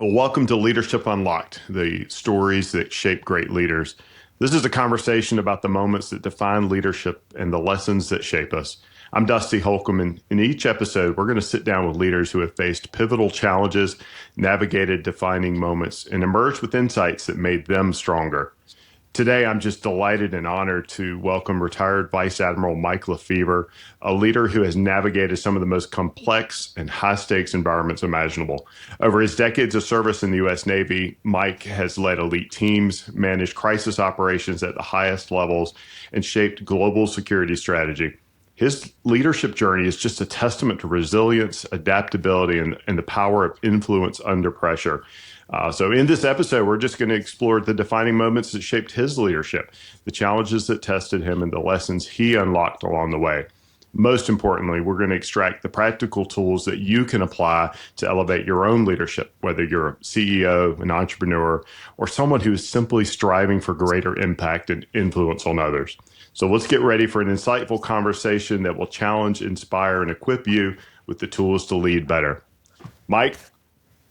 Well, welcome to Leadership Unlocked, the stories that shape great leaders. This is a conversation about the moments that define leadership and the lessons that shape us. I'm Dusty Holcomb, and in each episode, we're going to sit down with leaders who have faced pivotal challenges, navigated defining moments, and emerged with insights that made them stronger. Today, I'm just delighted and honored to welcome retired Vice Admiral Mike LeFever, a leader who has navigated some of the most complex and high-stakes environments imaginable. Over his decades of service in the U.S. Navy, Mike has led elite teams, managed crisis operations at the highest levels, and shaped global security strategy. His leadership journey is just a testament to resilience, adaptability, and the power of influence under pressure. So in this episode, we're just going to explore the defining moments that shaped his leadership, the challenges that tested him, and the lessons he unlocked along the way. Most importantly, we're going to extract the practical tools that you can apply to elevate your own leadership, whether you're a CEO, an entrepreneur, or someone who is simply striving for greater impact and influence on others. So let's get ready for an insightful conversation that will challenge, inspire, and equip you with the tools to lead better. Mike,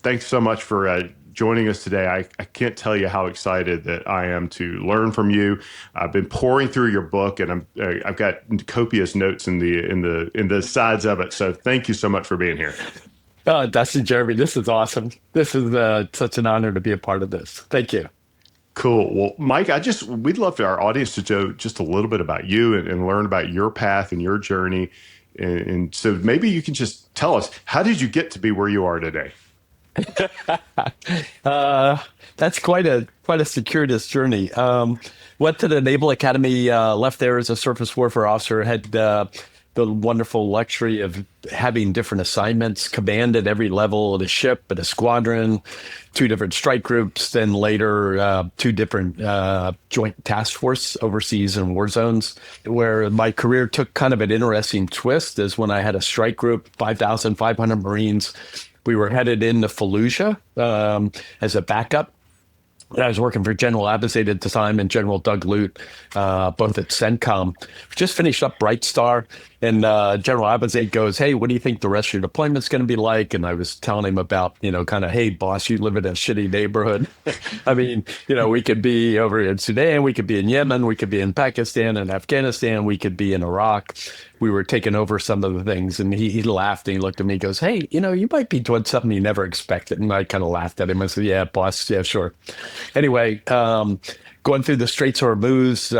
thanks so much for joining us today. I can't tell you how excited that I am to learn from you. I've been pouring through your book, and I've got copious notes in the sides of it. So thank you so much for being here. Dustin, Jeremy, this is awesome. This is such an honor to be a part of this. Thank you. Cool. Well, Mike, we'd love for our audience to know just a little bit about you and learn about your path and your journey. And so maybe you can just tell us, how did you get to be where you are today? That's quite a circuitous journey. Went to the Naval Academy, left there as a surface warfare officer, had the wonderful luxury of having different assignments, command at every level of the ship, at a squadron, two different strike groups, then later two different joint task force overseas in war zones. Where my career took kind of an interesting twist is when I had a strike group, 5,500 Marines. We were headed into Fallujah as a backup. I was working for General Abizaid at the time and General Doug Lute, both at CENTCOM. Just finished up Bright Star, and General Abizaid goes, "Hey, what do you think the rest of your deployment's going to be like?" And I was telling him about, kind of, "Hey, boss, you live in a shitty neighborhood. I mean, we could be over in Sudan, we could be in Yemen, we could be in Pakistan and Afghanistan, we could be in Iraq." We were taking over some of the things, and he laughed and he looked at me and goes, "Hey, you might be doing something you never expected." And I kind of laughed at him. I said, "Yeah, boss, yeah, sure." Anyway, going through the Straits of Hormuz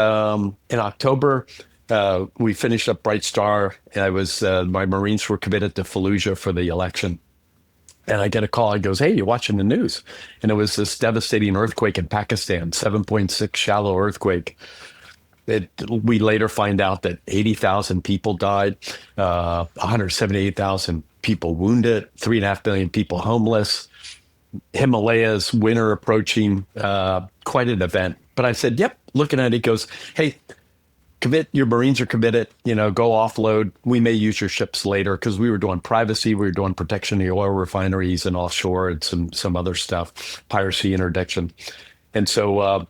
in October, we finished up Bright Star, and my Marines were committed to Fallujah for the election. And I get a call. He goes, "Hey, you watching the news?" And it was this devastating earthquake in Pakistan, 7.6 shallow earthquake. We later find out that 80,000 people died, 178,000 people wounded, 3.5 million people homeless. Himalayas, winter approaching, quite an event. But I said, "Yep." Looking at it, he goes, "Hey, commit. Your Marines are committed. Go offload. We may use your ships later," because we were doing privacy, we were doing protection of the oil refineries and offshore, and some other stuff, piracy interdiction, and so.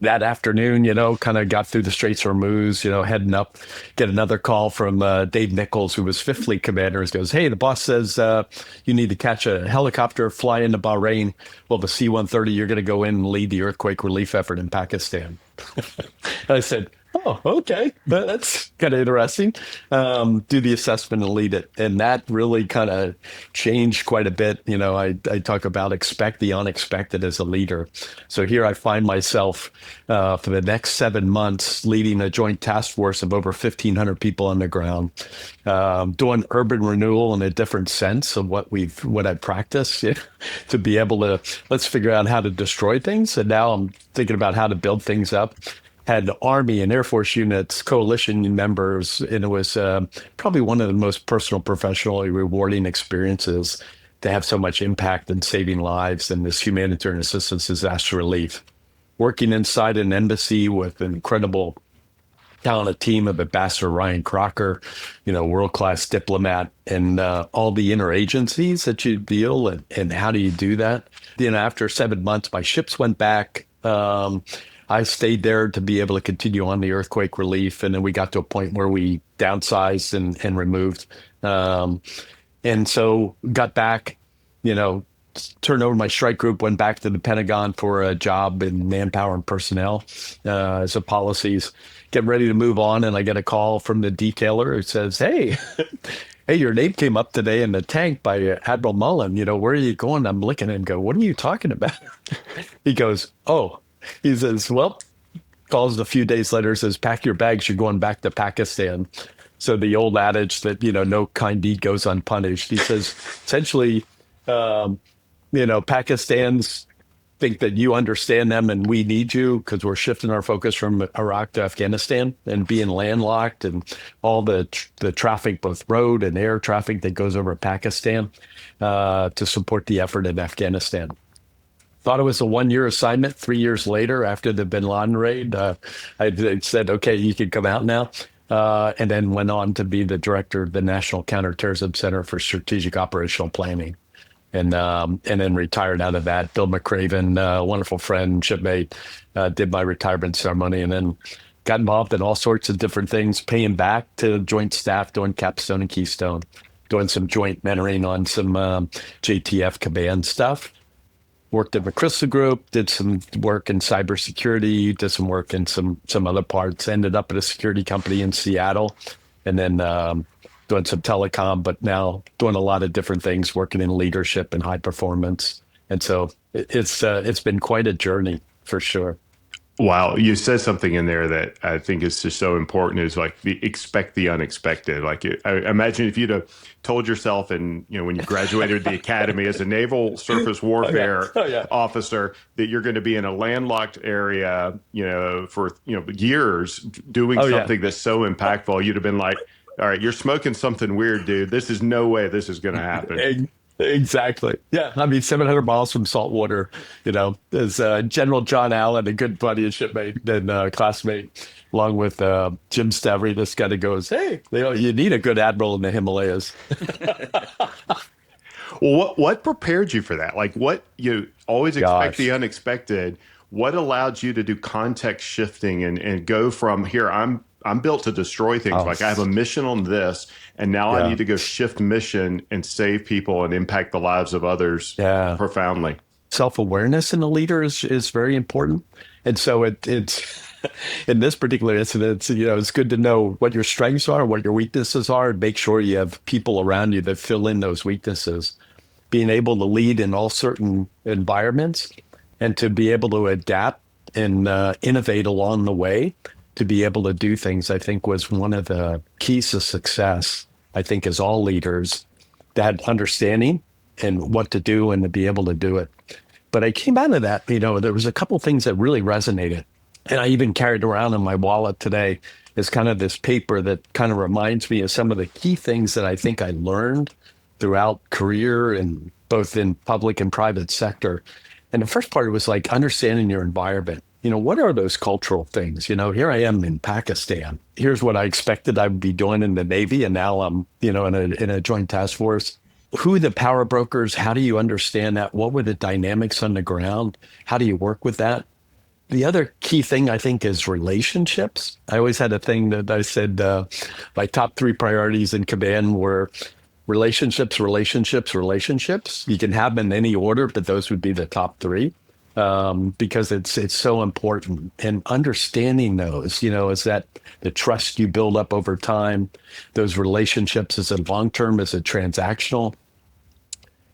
That afternoon, kind of got through the Straits of Hormuz, heading up, get another call from Dave Nichols, who was Fifth Fleet Commander. He goes, "Hey, the boss says you need to catch a helicopter, fly into Bahrain. Well, the C-130, you're going to go in and lead the earthquake relief effort in Pakistan." And I said, "Oh, okay. That's kind of interesting." Do the assessment and lead it. And that really kind of changed quite a bit. I talk about expect the unexpected as a leader. So here I find myself for the next 7 months leading a joint task force of over 1,500 people on the ground, doing urban renewal in a different sense of what I practice to be able to, let's figure out how to destroy things. And now I'm thinking about how to build things up. Had Army and Air Force units, coalition members, and it was probably one of the most personal, professionally rewarding experiences to have so much impact in saving lives and this humanitarian assistance disaster relief. Working inside an embassy with an incredible talented team of Ambassador Ryan Crocker, world-class diplomat, and all the interagencies that you deal and how do you do that? After 7 months, my ships went back. I stayed there to be able to continue on the earthquake relief. And then we got to a point where we downsized and removed. And so got back, turned over my strike group, went back to the Pentagon for a job in manpower and personnel as a policies, getting ready to move on. And I get a call from the detailer who says, hey, hey, your name came up today in the tank by Admiral Mullen. Where are you going? I'm looking and go, what are you talking about? He goes, oh, he says, well, calls a few days later, says, pack your bags, you're going back to Pakistan. So the old adage that, no kind deed goes unpunished. He says, essentially, Pakistans think that you understand them and we need you because we're shifting our focus from Iraq to Afghanistan and being landlocked and all the traffic, both road and air traffic that goes over Pakistan to support the effort in Afghanistan. Thought it was a 1-year assignment. 3 years later, after the bin Laden raid, I said, okay, you can come out now. And then went on to be the director of the National Counterterrorism Center for Strategic Operational Planning. And then retired out of that. Bill McCraven, a wonderful friend, shipmate, did my retirement ceremony, and then got involved in all sorts of different things, paying back to joint staff, doing Capstone and Keystone, doing some joint mentoring on some JTF command stuff. Worked at McChrystal Group, did some work in cybersecurity, did some work in some other parts, ended up at a security company in Seattle, and then doing some telecom, but now doing a lot of different things, working in leadership and high performance. And so it's been quite a journey for sure. Wow, you said something in there that I think is just so important, is like expect the unexpected. Like I imagine if you'd have told yourself when you graduated the academy as a naval surface warfare officer that you're going to be in a landlocked area, for years doing something that's so impactful, you'd have been like, all right, you're smoking something weird, dude. This is no way this is going to happen. Exactly. Yeah. I mean, 700 miles from saltwater, as General John Allen, a good buddy and shipmate and classmate, along with Jim Stavry, this guy that goes, hey, you need a good admiral in the Himalayas. Well, what prepared you for that? Like, what you always expect the unexpected. What allowed you to do context shifting and go from here, I'm built to destroy things. Like I have a mission on this, and now I need to go shift mission and save people and impact the lives of others profoundly. Self-awareness in a leader is very important. And so it's in this particular incident, it's good to know what your strengths are, what your weaknesses are, and make sure you have people around you that fill in those weaknesses. Being able to lead in all certain environments and to be able to adapt and innovate along the way, to be able to do things, I think was one of the keys to success, I think, as all leaders, that understanding and what to do and to be able to do it. But I came out of that, there was a couple things that really resonated. And I even carried around in my wallet today is kind of this paper that kind of reminds me of some of the key things that I think I learned throughout career and both in public and private sector. And the first part was like understanding your environment. What are those cultural things? Here I am in Pakistan. Here's what I expected I would be doing in the Navy. And now I'm, in a joint task force. Who are the power brokers? How do you understand that? What were the dynamics on the ground? How do you work with that? The other key thing I think is relationships. I always had a thing that I said my top 3 priorities in command were relationships, relationships, relationships. You can have them in any order, but those would be the top 3. Because it's so important, and understanding those, is that the trust you build up over time, those relationships, is it long-term, is it transactional?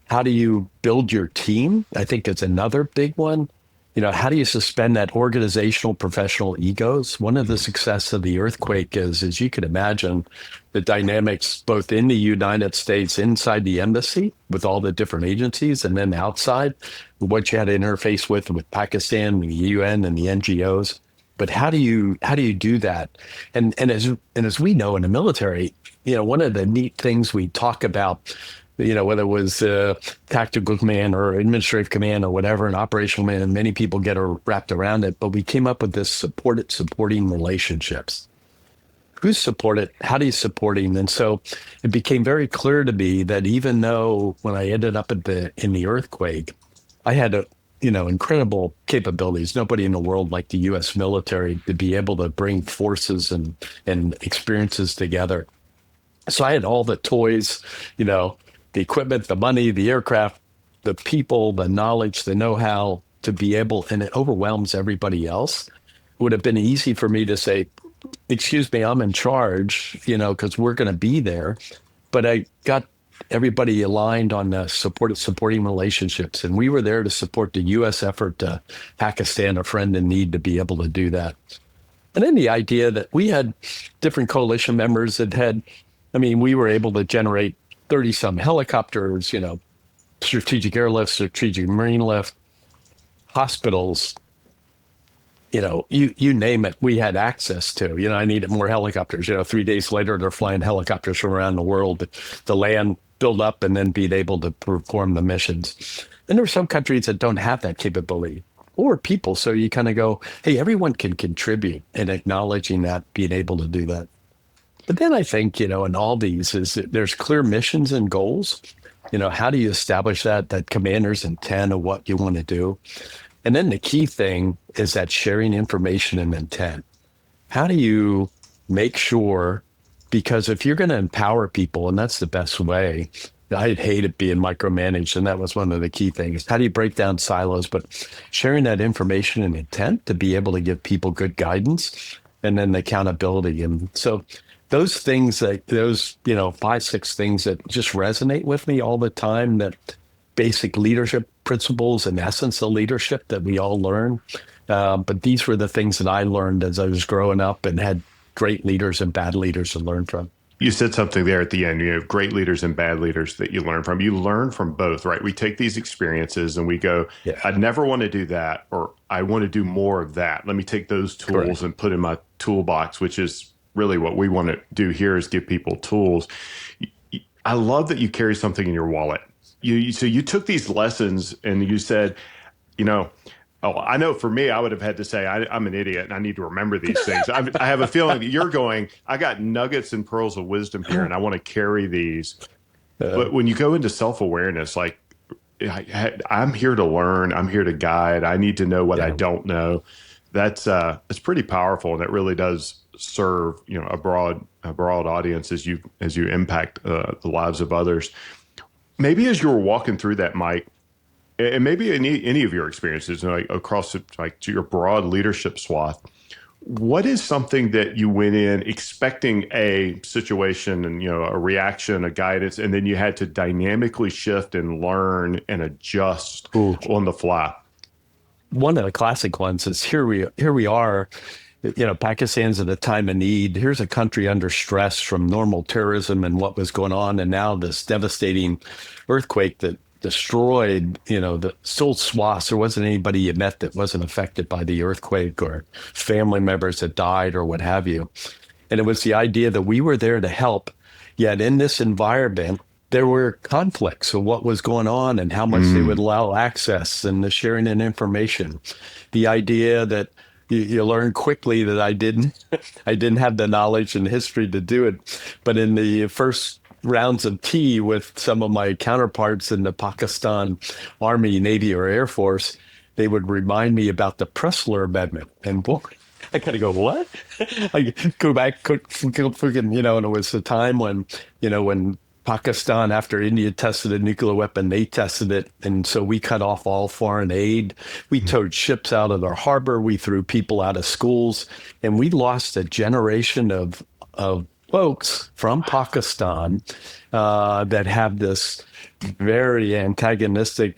How do you build your team? I think it's another big one. How do you suspend that organizational professional egos? One of the success of the earthquake is, as you can imagine, the dynamics both in the United States, inside the embassy with all the different agencies, and then outside, what you had to interface with Pakistan, the UN, and the NGOs. But how do you do that? And as we know in the military, one of the neat things we talk about, whether it was tactical command or administrative command or whatever, an operational command, and many people get wrapped around it, but we came up with this supporting relationships. Who's supported? How do you supporting? And so it became very clear to me that even though when I ended up in the earthquake, I had incredible capabilities. Nobody in the world like the U.S. military to be able to bring forces and experiences together. So I had all the toys, the equipment, the money, the aircraft, the people, the knowledge, the know-how to be able, and it overwhelms everybody else. It would have been easy for me to say, excuse me, I'm in charge, because we're going to be there. But I got everybody aligned on supporting relationships. And we were there to support the U.S. effort to Pakistan, a friend in need, to be able to do that. And then the idea that we had different coalition members that had, we were able to generate 30 some helicopters, strategic airlift, strategic marine lift, hospitals, you name it, we had access to. I needed more helicopters. 3 days later, they're flying helicopters from around the world to land, build up, and then be able to perform the missions. And there are some countries that don't have that capability or people. So you kind of go, hey, everyone can contribute, and acknowledging that, being able to do that. But then I think, in all these is that there's clear missions and goals. How do you establish that commander's intent of what you want to do? And then the key thing is that sharing information and intent. How do you make sure, because if you're going to empower people, and that's the best way, I hated being micromanaged, and that was one of the key things. How do you break down silos, but sharing that information and intent to be able to give people good guidance, and then the accountability. And so those things, like those, 5, 6 things that just resonate with me all the time, that basic leadership principles and essence of leadership that we all learn. But these were the things that I learned as I was growing up and had great leaders and bad leaders to learn from. You said something there at the end, great leaders and bad leaders that you learn from. You learn from both, right? We take these experiences and we go, yeah, I never want to do that, or I want to do more of that. Let me take those tools Correct. and put in my toolbox, which is really what we want to do here, is give people tools. I love that you carry something in your wallet. So you took these lessons and you said, I know for me, I would have had to say, I'm an idiot and I need to remember these things. I have a feeling that you're going, I got nuggets and pearls of wisdom here and I want to carry these. But when you go into self-awareness, like, I'm here to learn, I'm here to guide, I need to know what I don't know. It's pretty powerful, and it really does serve, a broad audience as you impact the lives of others. Maybe as you were walking through that, Mike, and maybe any of your experiences, across like your broad leadership swath, what is something that you went in expecting a situation and a reaction, a guidance, and then you had to dynamically shift and learn and adjust on the fly? One of the classic ones is here we are. Pakistan's at a time of need. Here's a country under stress from normal terrorism and what was going on. And now this devastating earthquake that destroyed, the still swaths. There wasn't anybody you met that wasn't affected by the earthquake, or family members that died or what have you. And it was the idea that we were there to help. Yet in this environment, there were conflicts of what was going on and how much they would allow access and the sharing of information. The idea that you learn quickly that I didn't have the knowledge and history to do it. But in the first rounds of tea with some of my counterparts in the Pakistan Army, Navy, or Air Force, they would remind me about the Pressler Amendment. And boy, I kind of go, what? I go back, freaking, and it was a time when, when Pakistan, after India tested a nuclear weapon, they tested it. And so we cut off all foreign aid. We towed ships out of their harbor. We threw people out of schools. And we lost a generation of folks from Pakistan that have this very antagonistic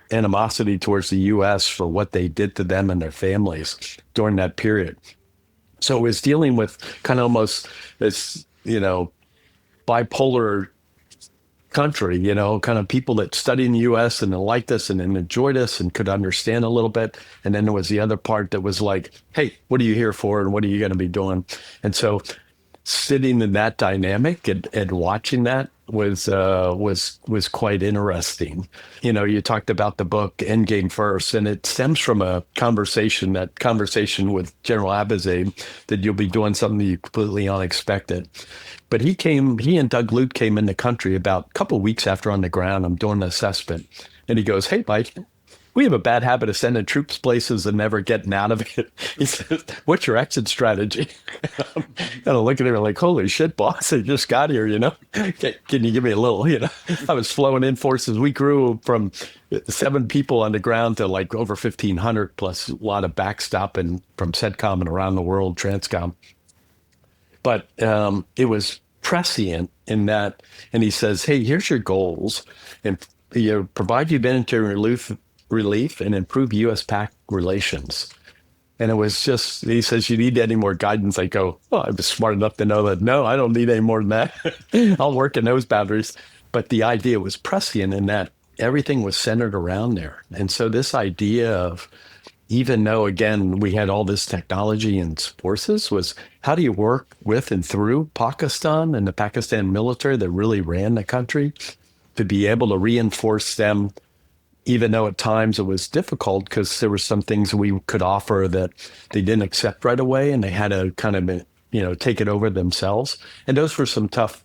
animosity towards the U.S. for what they did to them and their families during that period. So it was dealing with kind of almost this, bipolar country, kind of people that studied in the U.S. and liked us and enjoyed us and could understand a little bit. And then there was the other part that was like, hey, what are you here for? And what are you going to be doing? And so sitting in that dynamic and watching that was quite interesting. You talked about the book Endgame First, and it stems from a conversation with General Abizade, that you'll be doing something completely unexpected. But he and Doug Lute came in the country about a couple of weeks after on the ground. I'm doing an assessment, and he goes, "Hey, Mike, we have a bad habit of sending troops places and never getting out of it. He says, what's your exit strategy? I'm kind of looking at him like, holy shit, boss, I just got here, Can you give me a little, I was flowing in forces. We grew from 7 people on the ground to like over 1,500 plus a lot of backstopping from CENTCOM and around the world, Transcom. But it was prescient in that, and he says, hey, here's your goals, and provide humanitarian relief and improve U.S.-PAC relations. And it was just, he says, you need any more guidance? I go, well, I was smart enough to know that, no, I don't need any more than that. I'll work in those boundaries. But the idea was prescient in that everything was centered around there. And so this idea of, even though, again, we had all this technology and forces, was how do you work with and through Pakistan and the Pakistan military that really ran the country to be able to reinforce them, even though at times it was difficult because there were some things we could offer that they didn't accept right away, and they had to kind of, take it over themselves. And those were some tough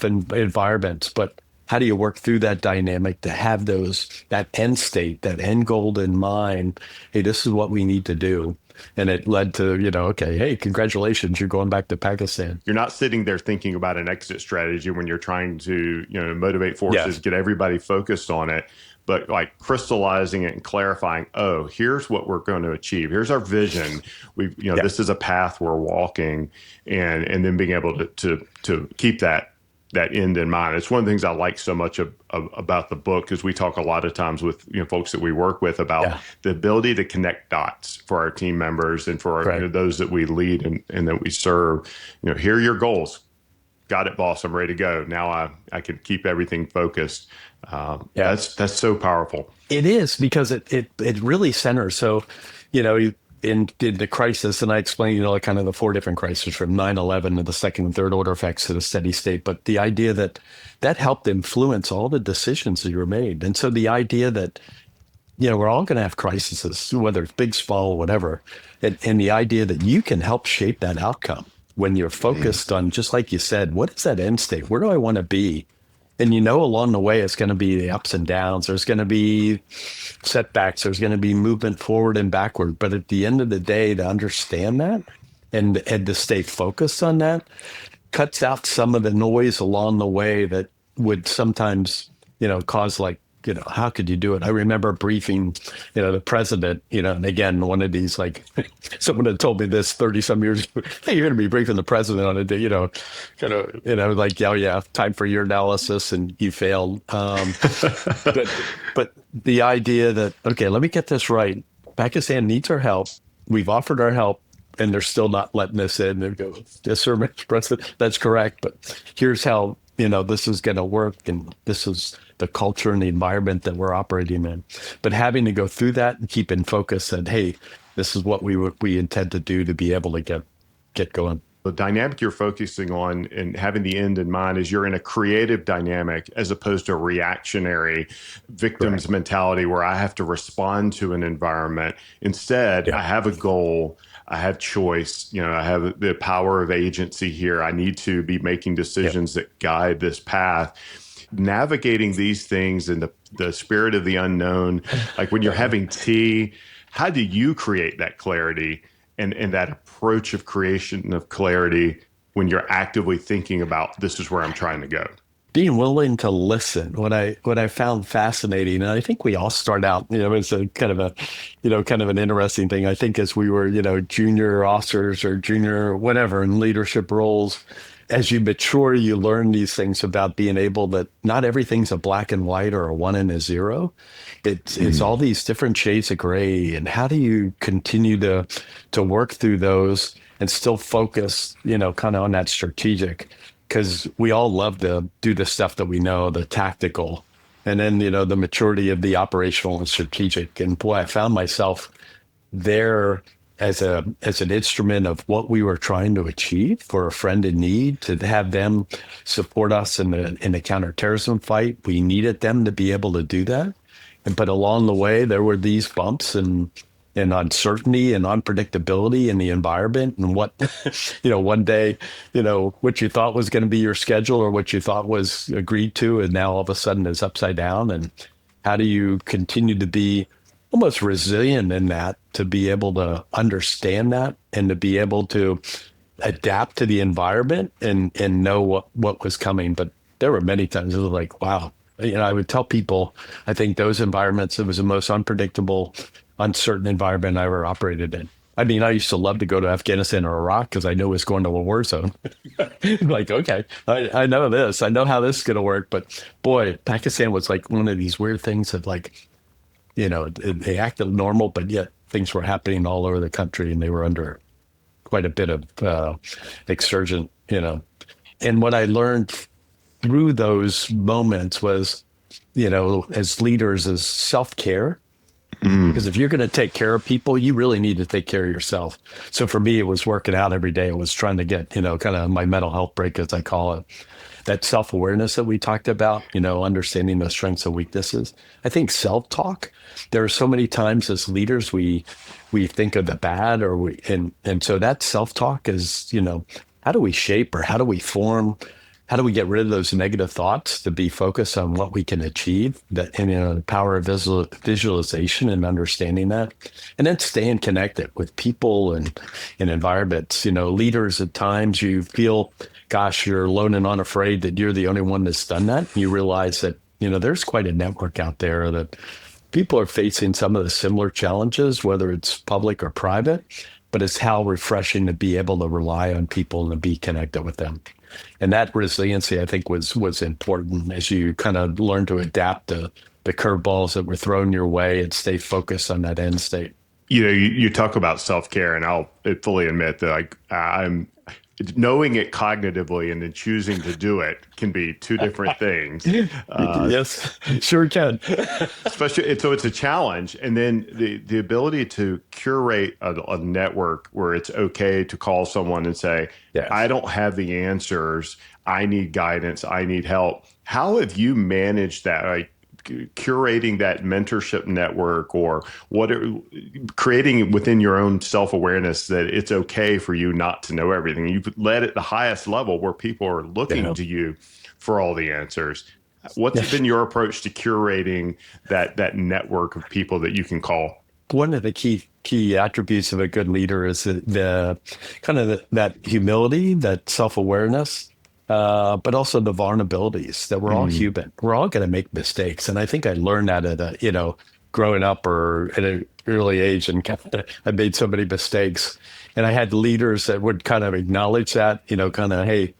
environments. But how do you work through that dynamic to have that end state, that end goal in mind? Hey, this is what we need to do. And it led to, okay, hey, congratulations, you're going back to Pakistan. You're not sitting there thinking about an exit strategy when you're trying to, motivate forces, Yes. get everybody focused on it, but like crystallizing it and clarifying, oh, here's what we're going to achieve. Here's our vision. This is a path we're walking, and then being able to keep that end in mind. It's one of the things I like so much about the book, because we talk a lot of times with folks that we work with about the ability to connect dots for our team members and for those that we lead and that we serve. Here are your goals. Got it, boss. I'm ready to go. Now I can keep everything focused. That's so powerful. It is, because it really centers. So, in the crisis, and I explained, kind of the 4 different crises from 9/11 to the second and third order effects to the steady state. But the idea that helped influence all the decisions that were made. And so the idea that, we're all going to have crises, whether it's big, small, whatever. And the idea that you can help shape that outcome when you're focused on, just like you said, what is that end state? Where do I want to be? And along the way, it's going to be the ups and downs. There's going to be setbacks. There's going to be movement forward and backward. But at the end of the day, to understand that and to stay focused on that cuts out some of the noise along the way that would sometimes, cause how could you do it? I remember briefing, the president, and again, one of these, like, someone had told me this 30 some years ago, hey, you're going to be briefing the president on a day, like, yeah, time for your analysis, and you failed. But the idea that, okay, let me get this right. Pakistan needs our help. We've offered our help, and they're still not letting us in. They go, yes, sir, Mr. President, that's correct. But here's how, this is going to work, and this is the culture and the environment that we're operating in. But having to go through that and keep in focus and, hey, this is what we intend to do to be able to get going. The dynamic you're focusing on and having the end in mind is you're in a creative dynamic as opposed to a reactionary victim's mentality where I have to respond to an environment. Instead, I have a goal. I have choice. I have the power of agency here. I need to be making decisions that guide this path. Navigating these things in the spirit of the unknown, like when you're having tea, how do you create that clarity and that approach of creation of clarity when you're actively thinking about this is where I'm trying to go? Being willing to listen. What I found fascinating, and I think we all start out, it's a kind of an interesting thing. I think as we were, junior officers or junior whatever in leadership roles, as you mature, you learn these things about being able that not everything's a black and white or a 1 and a 0. It's all these different shades of gray. And how do you continue to work through those and still focus, kind of on that strategic? Because we all love to do the stuff that we know, the tactical, and then, the maturity of the operational and strategic. And boy, I found myself there as an instrument of what we were trying to achieve for a friend in need, to have them support us in the counterterrorism fight. We needed them to be able to do that. But along the way, there were these bumps and uncertainty and unpredictability in the environment, and what, one day, what you thought was going to be your schedule or what you thought was agreed to, and now all of a sudden is upside down. And how do you continue to be almost resilient in that, to be able to understand that and to be able to adapt to the environment and know what was coming. But there were many times it was like, wow. I would tell people, I think those environments, it was the most unpredictable, uncertain environment I ever operated in. I mean, I used to love to go to Afghanistan or Iraq because I knew it was going to a war zone. Like, okay, I know this. I know how this is going to work. But boy, Pakistan was like one of these weird things that, like, they acted normal, but yet things were happening all over the country and they were under quite a bit of exurgent. And what I learned through those moments was, as leaders, is self-care. Because if you're going to take care of people, you really need to take care of yourself. So for me, it was working out every day. It was trying to get, kind of my mental health break, as I call it. That self-awareness that we talked about, understanding those strengths and weaknesses. I think self-talk, there are so many times as leaders, we think of the bad, and so that self-talk is, how do we shape, or how do we form, how do we get rid of those negative thoughts to be focused on what we can achieve, that, and the power of visualization and understanding that, and then staying connected with people and environments. Leaders, at times you feel, gosh, you're alone and unafraid that you're the only one that's done that. You realize that, there's quite a network out there that people are facing some of the similar challenges, whether it's public or private, but it's how refreshing to be able to rely on people and to be connected with them. And that resiliency, I think, was important as you kind of learn to adapt to the curveballs that were thrown your way and stay focused on that end state. You talk about self-care, and I'll fully admit that I'm knowing it cognitively and then choosing to do it can be two different things. Yes, sure can. Especially, so it's a challenge. And then the ability to curate a network where it's okay to call someone and say, yes, I don't have the answers. I need guidance. I need help. How have you managed that? Like, curating that mentorship network, or creating within your own self-awareness that it's okay for you not to know everything. You've led at the highest level where people are looking to you for all the answers. What's been your approach to curating that network of people that you can call? One of the key attributes of a good leader is the kind of that humility, that self-awareness, but also the vulnerabilities, that we're all human. We're all going to make mistakes. And I think I learned that at growing up or at an early age, and I made so many mistakes. And I had leaders that would kind of acknowledge that, kind of, hey,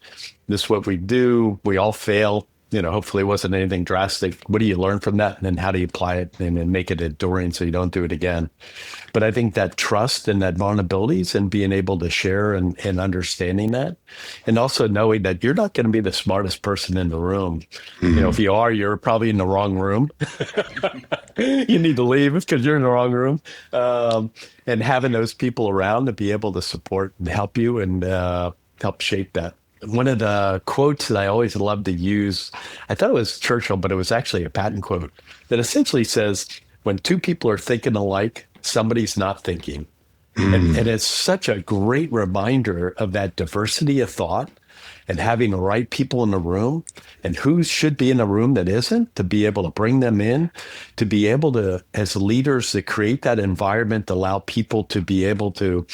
this is what we do. We all fail. Hopefully it wasn't anything drastic. What do you learn from that? And then how do you apply it and then make it enduring so you don't do it again? But I think that trust and that vulnerabilities and being able to share and understanding that, and also knowing that you're not going to be the smartest person in the room. If you are, you're probably in the wrong room. You need to leave because you're in the wrong room. And having those people around to be able to support and help you and help shape that. One of the quotes that I always love to use, I thought it was Churchill, but it was actually a Patton quote, that essentially says, when two people are thinking alike, somebody's not thinking. And it's such a great reminder of that diversity of thought and having the right people in the room, and who should be in the room that isn't, to be able to bring them in, to be able to, as leaders, to create that environment to allow people to be able to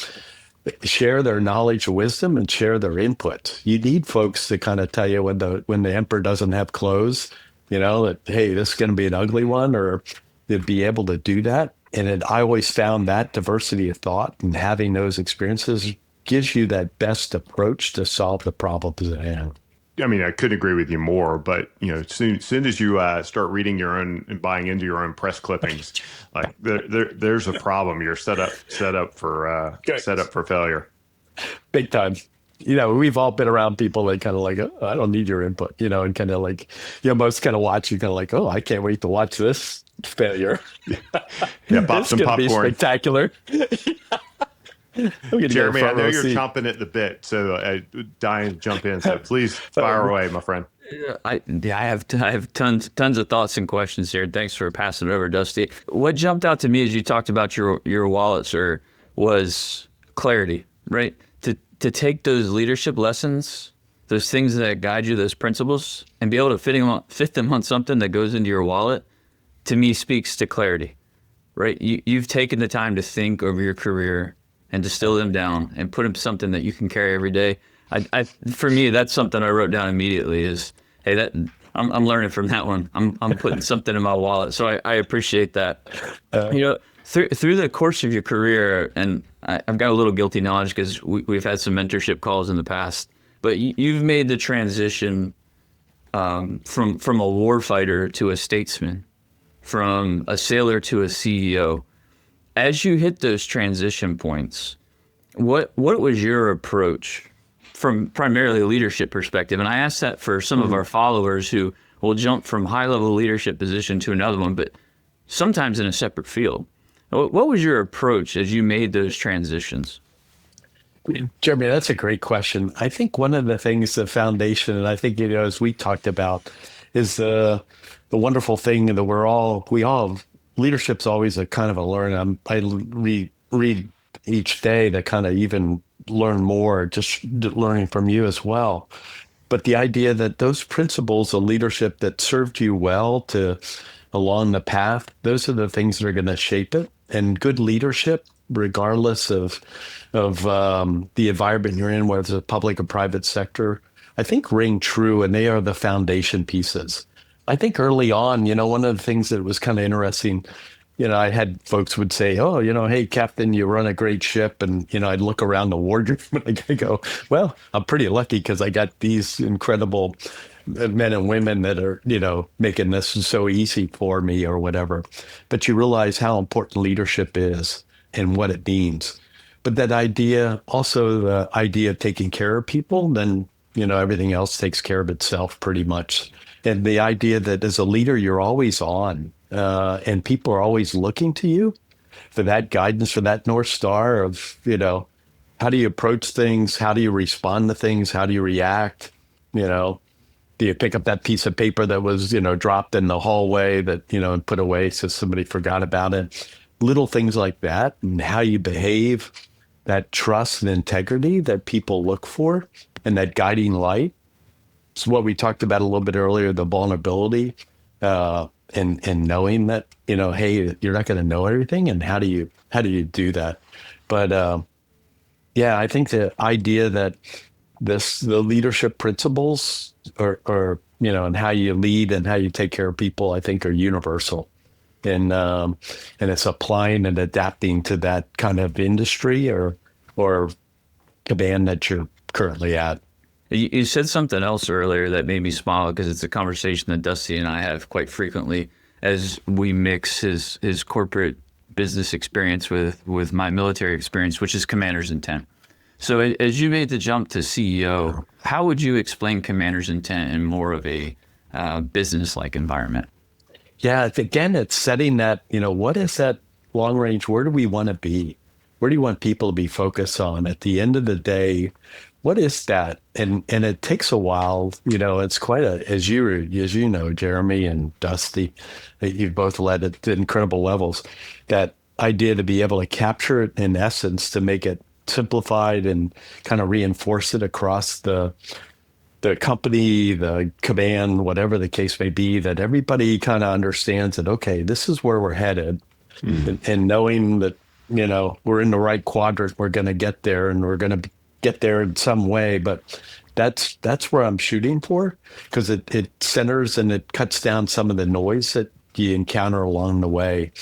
share their knowledge, wisdom, and share their input. You need folks to kind of tell you when the emperor doesn't have clothes, that, hey, this is going to be an ugly one, or to be able to do that. And I always found that diversity of thought and having those experiences gives you that best approach to solve the problems at hand. I mean, I couldn't agree with you more, but soon as you start reading your own and buying into your own press clippings, like there's a problem. You're set up for failure. Big time. We've all been around people that kind of like, oh, I don't need your input, and kind of like, most kind of watch you kind of like, oh, I can't wait to watch this failure. Yeah, pop some popcorn. Be spectacular. Jeremy, I know you're chomping at the bit, so dying to jump in. So please fire away, my friend. I have tons of thoughts and questions here. Thanks for passing it over, Dusty. What jumped out to me as you talked about your wallet, sir, was clarity, right? To take those leadership lessons, those things that guide you, those principles, and be able to fit them on something that goes into your wallet, to me speaks to clarity, right? You've taken the time to think over your career and distill them down and put them something that you can carry every day. For me, that's something I wrote down immediately is, hey, I'm learning from that one. I'm putting something in my wallet. So I appreciate that. Through the course of your career, and I've got a little guilty knowledge because we've had some mentorship calls in the past, but you've made the transition from a warfighter to a statesman, from a sailor to a CEO. As you hit those transition points, what was your approach from primarily a leadership perspective? And I ask that for some of our followers who will jump from high-level leadership position to another one, but sometimes in a separate field. What was your approach as you made those transitions? Jeremy, that's a great question. I think one of the things, the foundation, and I think, as we talked about, is the wonderful thing that leadership's always a kind of a learn. I read each day to kind of even learn more, just learning from you as well. But the idea that those principles of leadership that served you well along the path, those are the things that are going to shape it. And good leadership, regardless of the environment you're in, whether it's a public or private sector, I think ring true, and they are the foundation pieces. I think early on, one of the things that was kind of interesting, I had folks would say, oh, hey, Captain, you run a great ship. And, I'd look around the wardroom and I go, well, I'm pretty lucky because I got these incredible men and women that are, making this so easy for me or whatever. But you realize how important leadership is and what it means. But that idea, also the idea of taking care of people, then, everything else takes care of itself pretty much. And the idea that as a leader, you're always on, and people are always looking to you for that guidance, for that North Star of, how do you approach things? How do you respond to things? How do you react? Do you pick up that piece of paper that was, dropped in the hallway that, and put away so somebody forgot about it? Little things like that, and how you behave, that trust and integrity that people look for, and that guiding light. It's what we talked about a little bit earlier, the vulnerability, and knowing that, hey, you're not going to know everything, and how do you do that? But I think the idea that the leadership principles are and how you lead and how you take care of people, I think are universal. And it's applying and adapting to that kind of industry or command that you're currently at. You said something else earlier that made me smile because it's a conversation that Dusty and I have quite frequently as we mix his corporate business experience with my military experience, which is commander's intent. So as you made the jump to CEO, how would you explain commander's intent in more of a business-like environment? Yeah, again, it's setting that, what is that long range? Where do we want to be? Where do you want people to be focused on? At the end of the day, what is that? And it takes a while, it's quite as you know, Jeremy and Dusty, that you've both led at incredible levels, that idea to be able to capture it in essence, to make it simplified and kind of reinforce it across the company, the command, whatever the case may be, that everybody kind of understands that, okay, this is where we're headed. And knowing that, we're in the right quadrant, we're going to get there, and we're going to get there in some way. But that's where I'm shooting for, because it centers and it cuts down some of the noise that you encounter along the way.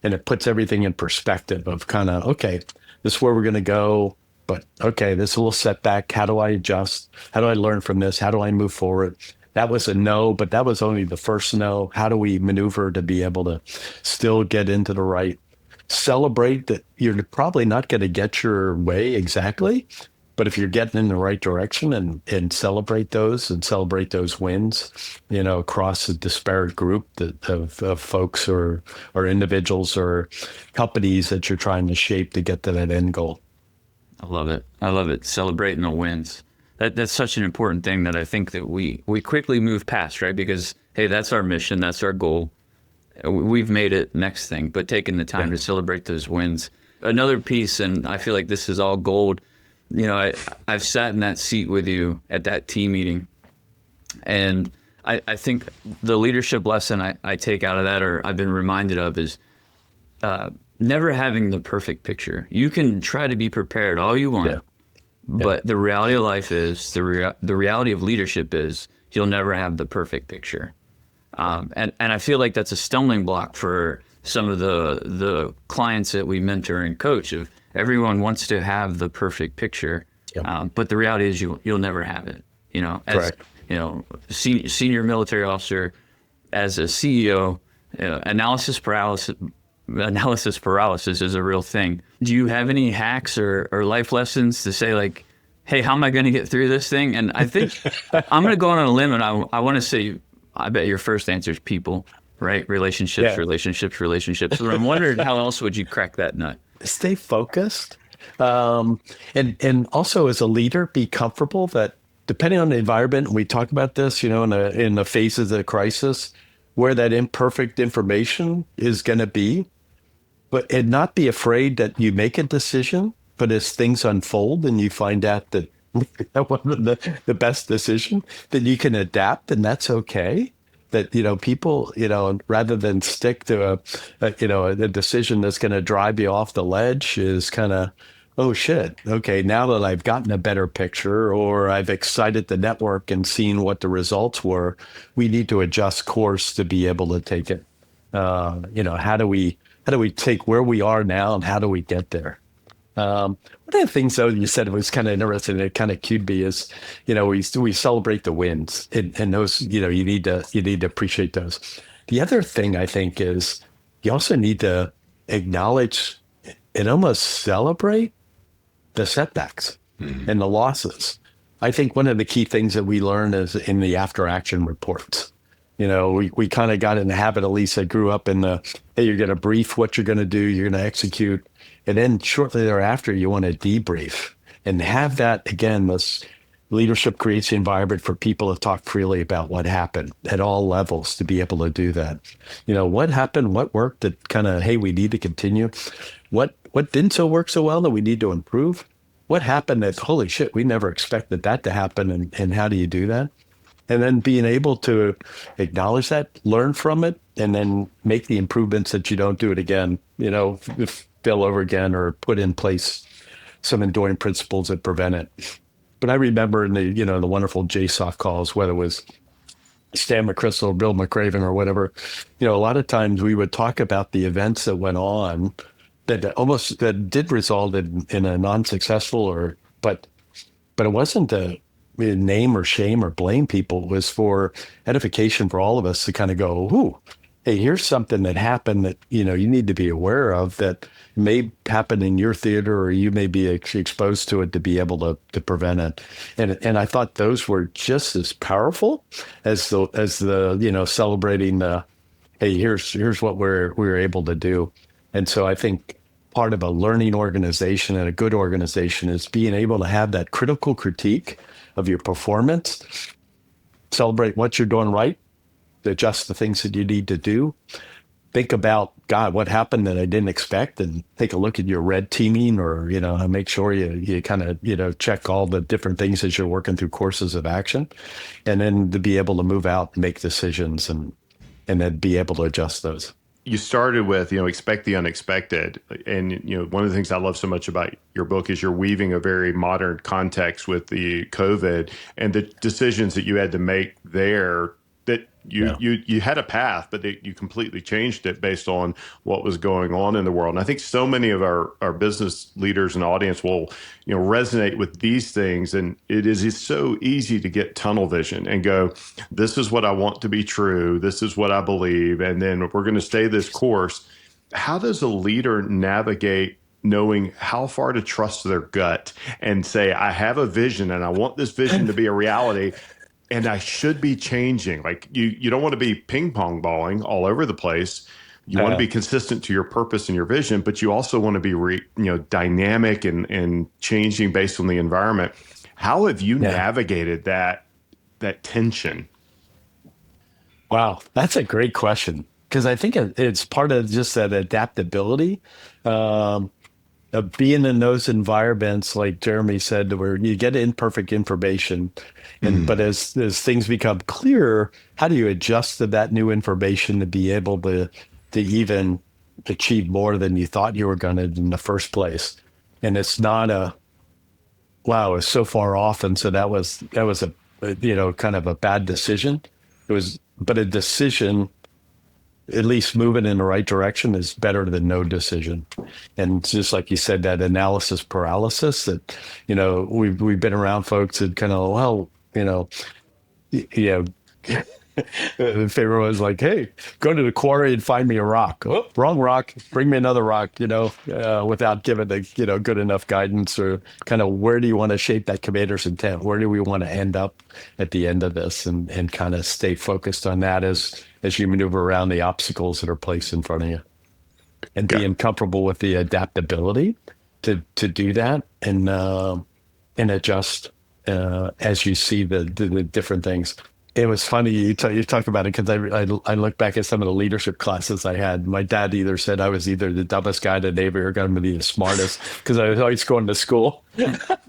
And it puts everything in perspective of kind of, okay, this is where we're going to go. But okay, this is a little setback. How do I adjust? How do I learn from this? How do I move forward? That was a no, but that was only the first no. How do we maneuver to be able to still get into the right? Celebrate that you're probably not going to get your way exactly, but if you're getting in the right direction and celebrate those wins, across a disparate group of folks or individuals or companies that you're trying to shape to get to that end goal. I love it. Celebrating the wins. That's such an important thing that I think that we quickly move past, right? Because, hey, that's our mission. That's our goal. We've made it, next thing, but taking the time to celebrate those wins. Another piece, and I feel like this is all gold. I've sat in that seat with you at that team meeting. And I think the leadership lesson I take out of that, or I've been reminded of, is never having the perfect picture. You can try to be prepared all you want, but the reality of life is the reality of leadership is you'll never have the perfect picture. And I feel like that's a stumbling block for some of the clients that we mentor and coach. Of everyone wants to have the perfect picture, but the reality is you'll never have it. As Correct. Senior military officer, as a CEO, analysis paralysis is a real thing. Do you have any hacks or life lessons to say, like, hey, how am I going to get through this thing? And I think I'm going to go on a limb, and I want to say, I bet your first answer is people, right? Relationships. But I'm wondering, how else would you crack that nut? Stay focused. And also as a leader, be comfortable that depending on the environment, we talk about this, in the phases of the crisis, where that imperfect information is going to be, and not be afraid that you make a decision, but as things unfold and you find out that that wasn't the best decision, then you can adapt, and that's okay. That, people, rather than stick to a decision that's going to drive you off the ledge, is kind of, oh shit, okay, now that I've gotten a better picture, or I've excited the network and seen what the results were, we need to adjust course to be able to take it. How do we take where we are now, and how do we get there? One of the things, though, you said, it was kind of interesting, it kind of cued me, is, we celebrate the wins, and those, you need to appreciate those. The other thing, I think, is you also need to acknowledge and almost celebrate the setbacks and the losses. I think one of the key things that we learn is in the after action reports. We kind of got in the habit, at least I grew up in hey, you're going to brief what you're going to do, you're going to execute. And then shortly thereafter, you want to debrief and have that, again, this leadership creates the environment for people to talk freely about what happened at all levels, to be able to do that. What happened, what worked, that kind of, hey, we need to continue. What didn't work so well that we need to improve? What happened that, holy shit, we never expected that to happen, and how do you do that? And then being able to acknowledge that, learn from it, and then make the improvements that you don't do it again, fail over again, or put in place some enduring principles that prevent it. But I remember in the wonderful JSOF calls, whether it was Stan McChrystal or Bill McRaven or whatever, a lot of times we would talk about the events that went on that did result in a non-successful, but it wasn't to name or shame or blame people. It was for edification for all of us to kind of go, ooh, hey, here's something that happened that, you need to be aware of, that may happen in your theater, or you may be exposed to it, to be able to prevent it. And I thought those were just as powerful as the celebrating the, hey, here's what we're able to do. And so I think part of a learning organization and a good organization is being able to have that critical critique of your performance, celebrate what you're doing right, adjust the things that you need to do. Think about, God, what happened that I didn't expect, and take a look at your red teaming, or, make sure you kind of, check all the different things as you're working through courses of action, and then to be able to move out and make decisions, and then be able to adjust those. You started with, expect the unexpected. And, one of the things I love so much about your book is you're weaving a very modern context with the COVID and the decisions that you had to make there, that you had a path, but you completely changed it based on what was going on in the world. And I think so many of our business leaders and audience will, resonate with these things. And it's so easy to get tunnel vision and go, this is what I want to be true. This is what I believe. And then we're going to stay this course. How does a leader navigate knowing how far to trust their gut and say, I have a vision and I want this vision to be a reality, and I should be changing? Like, you don't want to be ping pong balling all over the place. You want to be consistent to your purpose and your vision, but you also want to be dynamic and changing based on the environment. How have you navigated that tension? Wow, that's a great question, because I think it's part of just that adaptability. Of being in those environments, like Jeremy said, where you get imperfect information, but as things become clearer, how do you adjust to that new information to be able to even achieve more than you thought you were going to in the first place. And it's not wow, it's so far off. And so that was kind of a bad decision. But a decision, at least moving in the right direction, is better than no decision. And just like you said, that analysis paralysis that, we've been around folks that kind of, well, the Pharaoh was like, hey, go to the quarry and find me a rock. Oh, wrong rock. Bring me another rock, without giving the, good enough guidance or kind of where do you want to shape that commander's intent? Where do we want to end up at the end of this and kind of stay focused on that as you maneuver around the obstacles that are placed in front of you and being comfortable with the adaptability to do that and adjust as you see the different things. It was funny you talk about it because I look back at some of the leadership classes I had. My dad either said I was either the dumbest guy in the Navy or going to be the smartest because I was always going to school. But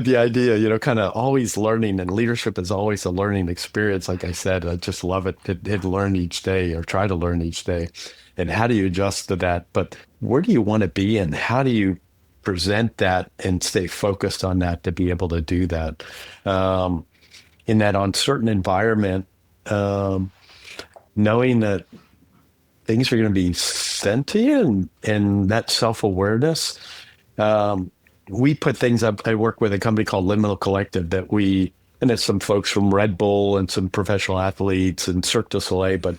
the idea, kind of always learning, and leadership is always a learning experience. Like I said, I just love it to learn each day or try to learn each day. And how do you adjust to that? But where do you want to be and how do you present that and stay focused on that to be able to do that in that uncertain environment, knowing that things are going to be sent to you and that self-awareness. We put things up. I work with a company called Liminal Collective and it's some folks from Red Bull and some professional athletes and Cirque du Soleil, but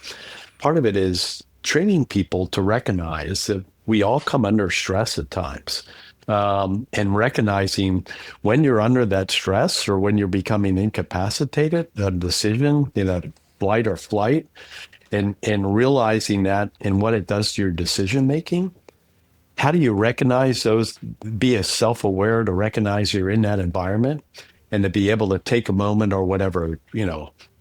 part of it is training people to recognize that we all come under stress at times. And recognizing when you're under that stress or when you're becoming incapacitated, a decision, flight or flight, and realizing that and what it does to your decision making. How do you recognize those, be self-aware to recognize you're in that environment and to be able to take a moment or whatever,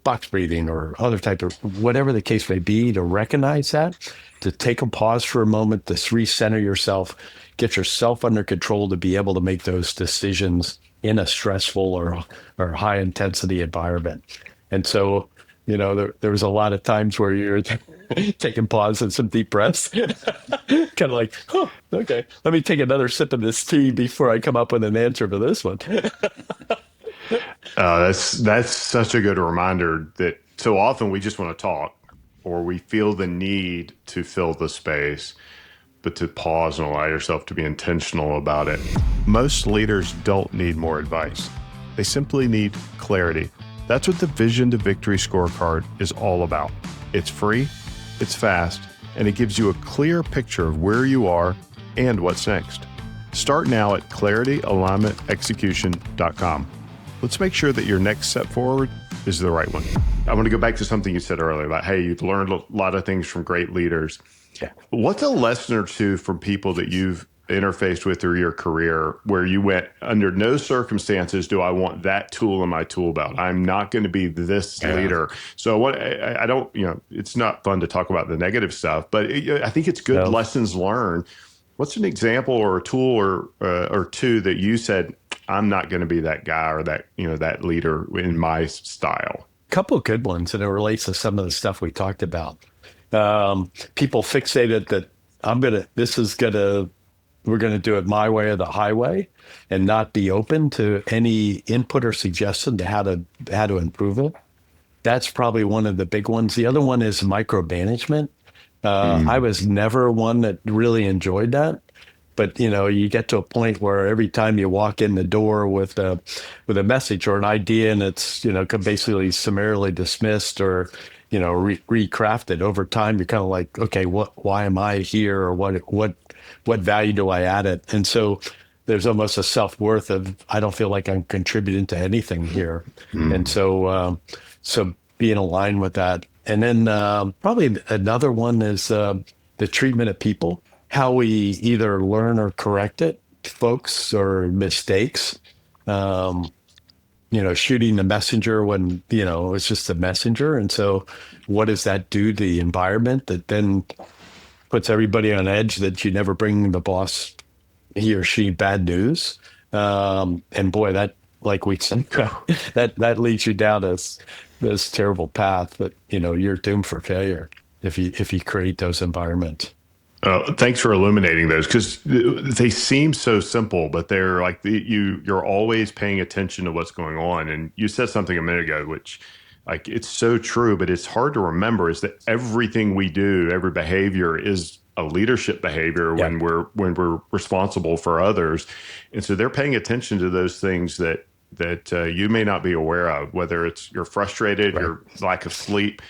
box breathing or other type of, whatever the case may be, to recognize that, to take a pause for a moment, to recenter yourself, get yourself under control to be able to make those decisions in a stressful or high intensity environment. And so, there was a lot of times where you're taking pause and some deep breaths, kind of like, oh, okay, let me take another sip of this tea before I come up with an answer for this one. That's such a good reminder that so often we just want to talk or we feel the need to fill the space, but to pause and allow yourself to be intentional about it. Most leaders don't need more advice. They simply need clarity. That's what the Vision to Victory scorecard is all about. It's free, it's fast, and it gives you a clear picture of where you are and what's next. Start now at clarityalignmentexecution.com. Let's make sure that your next step forward is the right one. I want to go back to something you said earlier about, hey, you've learned a lot of things from great leaders. Yeah. What's a lesson or two from people that you've interfaced with through your career where you went, under no circumstances do I want that tool in my tool belt? I'm not going to be this leader. So I don't, it's not fun to talk about the negative stuff, but I think it's good lessons learned. What's an example or a tool or two that you said, I'm not going to be that guy or that, that leader in my style? A couple of good ones, and it relates to some of the stuff we talked about. People fixated that we're going to do it my way or the highway and not be open to any input or suggestion to how to improve it. That's probably one of the big ones. The other one is micromanagement. I was never one that really enjoyed that. But, you get to a point where every time you walk in the door with a message or an idea and it's, basically summarily dismissed or, recrafted over time, you're kind of like, okay, why am I here? Or what value do I add it? And so there's almost a self-worth of, I don't feel like I'm contributing to anything here. And so being aligned with that. And then probably another one is the treatment of people, how we either learn or correct it, folks, or mistakes. Shooting the messenger when, it's just a messenger. And so what does that do to the environment that then puts everybody on edge that you never bring the boss, he or she, bad news? And boy, that, like we said, that leads you down this terrible path that, you're doomed for failure. if you create those environments. Thanks for illuminating those because they seem so simple, but they're like you're always paying attention to what's going on. And you said something a minute ago, which like it's so true, but it's hard to remember is that everything we do, every behavior is a leadership behavior Yeah. when we're responsible for others. And so they're paying attention to those things that you may not be aware of, whether it's you're frustrated, Right. your lack of sleep,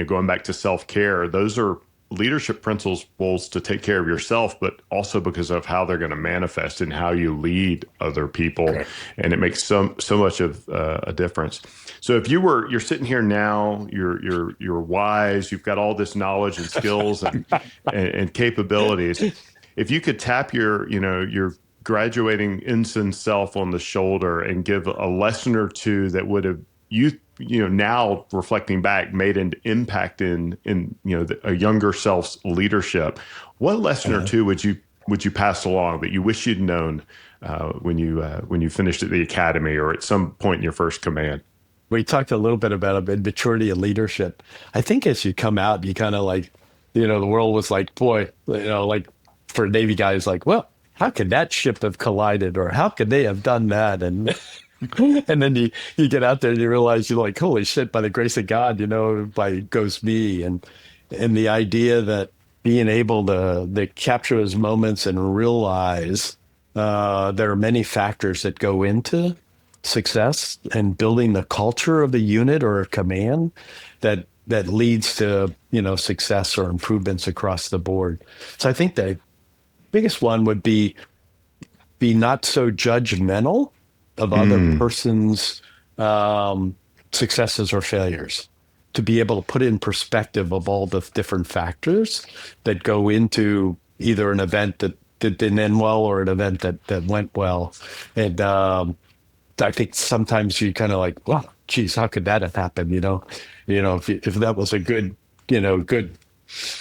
going back to self-care. Those are leadership principles to take care of yourself, but also because of how they're going to manifest and how you lead other people. Okay. And it makes so much of a difference. So if you're sitting here now, you're wise, you've got all this knowledge and skills and capabilities. If you could tap your graduating ensign self on the shoulder and give a lesson or two that would have now reflecting back made an impact in a younger self's leadership, what lesson or two would you pass along that you wish you'd known when you finished at the academy or at some point in your first command? We talked a little bit about maturity and leadership. I think as you come out, you kind of like, the world was like, boy, like for Navy guys, like, well, how could that ship have collided, or how could they have done that? And and then you get out there and you realize you're like, holy shit, by the grace of God, by goes me. And the idea that being able to capture those moments and realize there are many factors that go into success and building the culture of the unit or a command that leads to success or improvements across the board. So I think the biggest one would be not so judgmental of other person's successes or failures, to be able to put in perspective of all the different factors that go into either an event that didn't end well or an event that went well. And I think sometimes you kind of like, well, geez, how could that have happened? If that was a good, good,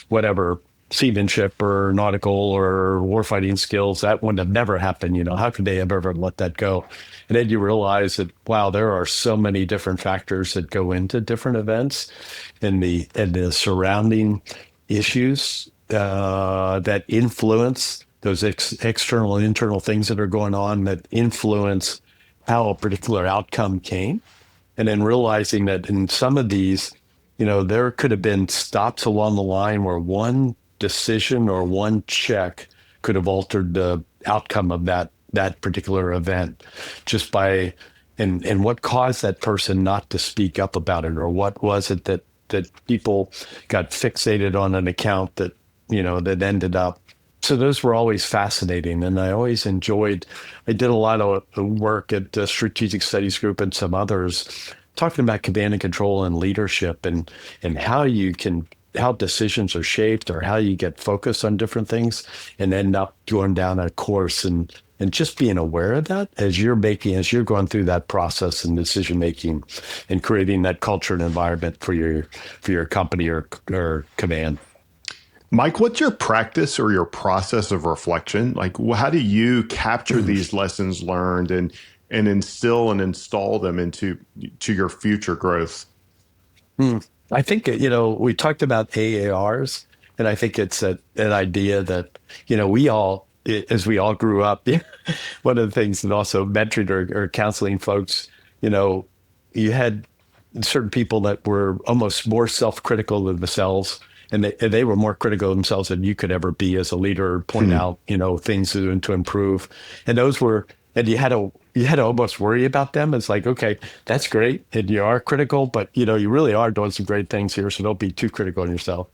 whatever, seamanship or nautical or warfighting skills, that would have never happened. How could they have ever let that go? And then you realize that, wow, there are so many different factors that go into different events and the surrounding issues that influence those external and internal things that are going on that influence how a particular outcome came. And then realizing that in some of these, there could have been stops along the line where one decision or one check could have altered the outcome of that particular event just by, and what caused that person not to speak up about it, or what was it that people got fixated on an account that, that ended up. So those were always fascinating. And I always I did a lot of work at the Strategic Studies Group and some others talking about command and control and leadership and how decisions are shaped or how you get focused on different things and end up going down a course and just being aware of that as you're going through that process and decision making and creating that culture and environment for your company or command. Mike, what's your practice or your process of reflection? Like, how do you capture these lessons learned and instill and install them into your future growth? I think, we talked about AARs, and I think it's an idea that, we all, as we all grew up, one of the things that also mentoring or counseling folks, you had certain people that were almost more self-critical than themselves. And they were more critical of themselves than you could ever be as a leader, point out, things to improve. And those were, and you had to almost worry about them. It's like, okay, that's great. And you are critical, but you really are doing some great things here. So don't be too critical on yourself.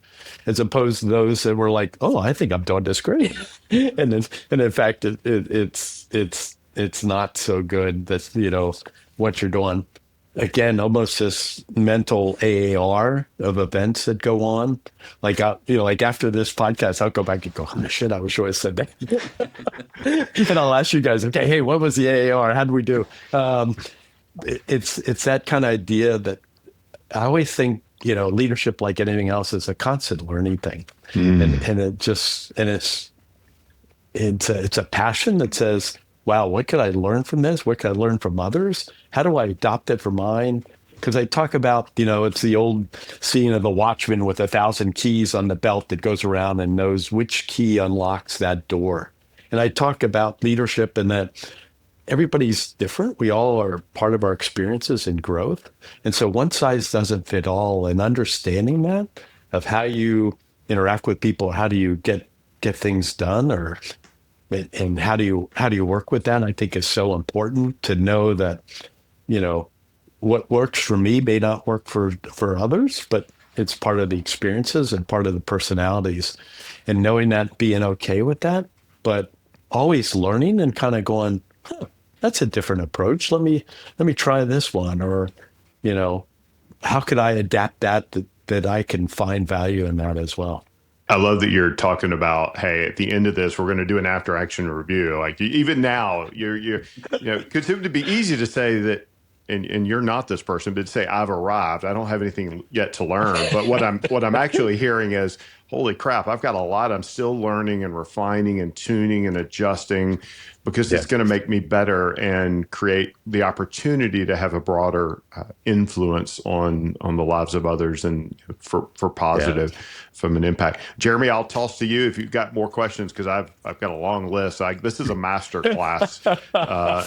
As opposed to those that were like, oh, I think I'm doing this great. and in fact, it's not so good that, what you're doing. Again, almost this mental AAR of events that go on. Like, like after this podcast, I'll go back and go, oh, shit, I wish I had said that. And I'll ask you guys, okay, hey, what was the AAR? How did we do? It's that kind of idea that I always think, leadership, like anything else, is a constant learning thing. And it's a passion that says, wow, what could I learn from this? What could I learn from others? How do I adopt it for mine? Because I talk about, it's the old scene of the watchman with 1,000 keys on the belt that goes around and knows which key unlocks that door. And I talk about leadership and that everybody's different. We all are part of our experiences and growth. And so one size doesn't fit all. And understanding that of how you interact with people, how do you get things done, and how do you work with that, I think is so important to know that, what works for me may not work for others, but it's part of the experiences and part of the personalities, and knowing that, being okay with that, but always learning and kind of going, that's a different approach. Let me try this one, or, how could I adapt that I can find value in that as well. I love that you're talking about, hey, at the end of this, we're going to do an after action review. Like even now, because it would be easy to say that, and you're not this person, but to say I've arrived. I don't have anything yet to learn. But what I'm actually hearing is, holy crap, I've got a lot I'm still learning and refining and tuning and adjusting, because it's going to make me better and create the opportunity to have a broader influence on the lives of others, and for positive from an impact. Jeremy, I'll toss to you if you've got more questions, because I've got a long list. This is a master class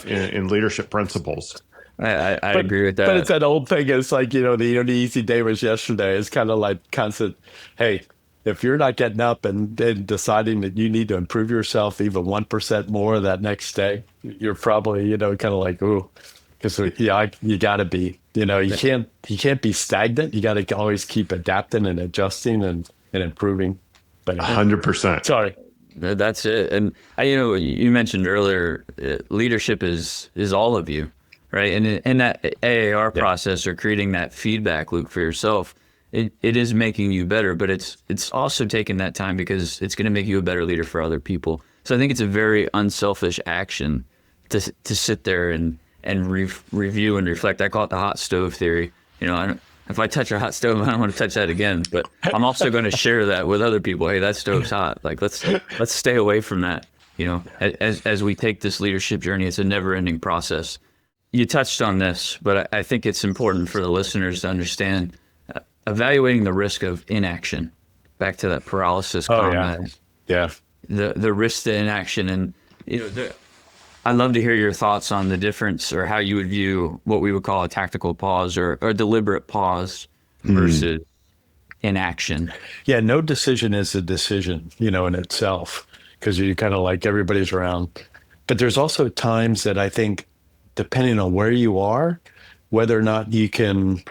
in leadership principles. I agree with that. But it's that old thing. It's like, the easy day was yesterday. It's kind of like constant, hey, if you're not getting up and deciding that you need to improve yourself even 1% more that next day, you're probably, kind of like, ooh, because you got to be, you can't be stagnant. You got to always keep adapting and adjusting and improving. But 100%. Sorry. That's it. And you mentioned earlier, leadership is all of you, right? And in that AAR process, or creating that feedback loop for yourself, it is making you better, but it's also taking that time, because it's going to make you a better leader for other people. So I think it's a very unselfish action to sit there and review and reflect. I call it the hot stove theory. If I touch a hot stove, I don't want to touch that again. But I'm also going to share that with other people. Hey, that stove's hot. Like let's stay away from that. As we take this leadership journey, it's a never-ending process. You touched on this, but I think it's important for the listeners to understand. Evaluating the risk of inaction, back to that paralysis comment. Yeah. The risk to inaction. And, I'd love to hear your thoughts on the difference, or how you would view what we would call a tactical pause or a deliberate pause versus inaction. Yeah, no decision is a decision, in itself, because you kind of like everybody's around. But there's also times that I think, depending on where you are, whether or not you can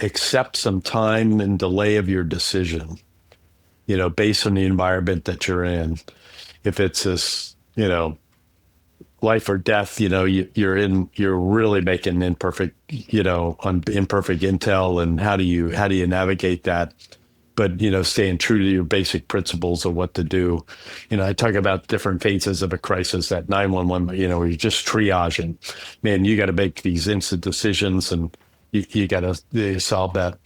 accept some time and delay of your decision, based on the environment that you're in. If it's this, life or death, you're really making imperfect intel, and how do you navigate that? But, staying true to your basic principles of what to do. I talk about different phases of a crisis, that 911, where you're just triaging. Man, you got to make these instant decisions, and you got to solve that.